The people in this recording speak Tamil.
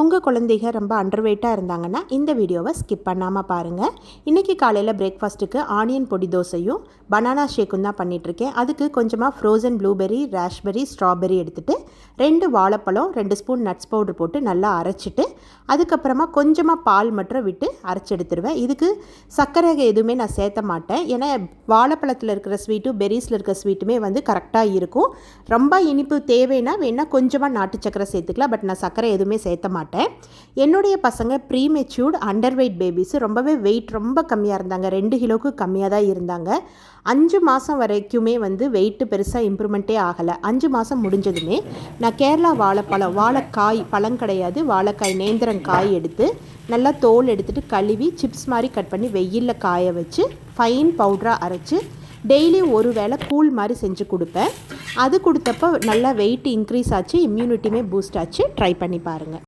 உங்கள் குழந்தைங்க ரொம்ப அண்டர் வெயிட்டாக இருந்தாங்கன்னா இந்த வீடியோவை ஸ்கிப் பண்ணாமல் பாருங்கள். இன்றைக்கி காலையில் பிரேக்ஃபாஸ்ட்டுக்கு ஆனியன் பொடி தோசையும் பனானா ஷேக்கும் தான் பண்ணிகிட்ருக்கேன். அதுக்கு கொஞ்சமாக ஃப்ரோசன் ப்ளூபெர்ரி, ராஷ்பெர்ரி, ஸ்ட்ராபெர்ரி எடுத்துகிட்டு 2 வாழைப்பழம், 2 ஸ்பூன் நட்ஸ் பவுடர் போட்டு நல்லா அரைச்சிட்டு அதுக்கப்புறமா கொஞ்சமாக பால் மட்டும் விட்டு அரைச்சி எடுத்துருவேன். இதுக்கு சர்க்கரை எதுவுமே நான் சேர்த்த மாட்டேன். ஏன்னா வாழைப்பழத்தில் இருக்கிற ஸ்வீட்டும் பெரிஸில் இருக்கிற ஸ்வீட்டுமே வந்து கரெக்டாக இருக்கும். ரொம்ப இனிப்பு தேவைன்னா வேணால் கொஞ்சமாக நாட்டு சர்க்கரை சேர்த்துக்கலாம். பட் நான் சர்க்கரை எதுவுமே சேர்த்த மாட்டேன். என்னுடைய பசங்க ப்ரீமெச்சூர்ட் அண்டர் வெயிட் பேபிஸ், ரொம்பவே வெயிட் ரொம்ப கம்மியாக இருந்தாங்க. 2 கிலோவுக்கு கம்மியாக தான் இருந்தாங்க. 5 மாதம் வரைக்குமே வந்து வெயிட்டு பெருசாக இம்ப்ரூவ்மெண்ட்டே ஆகலை. 5 மாதம் முடிஞ்சதுமே நான் கேரளா வாழைப்பழம், வாழைக்காய் பழம் கிடையாது, வாழைக்காய் நேந்திரங்காய் எடுத்து நல்லா தோல் எடுத்துகிட்டு கழுவி சிப்ஸ் மாதிரி கட் பண்ணி வெயிலில் காய வச்சு ஃபைன் பவுடராக அரைச்சி டெய்லி ஒரு வேளை கூழ் மாதிரி செஞ்சு கொடுப்பேன். அது கொடுத்தப்போ நல்லா வெயிட் இன்க்ரீஸ் ஆச்சு, இம்யூனிட்டியுமே பூஸ்ட் ஆச்சு. ட்ரை பண்ணி பாருங்கள்.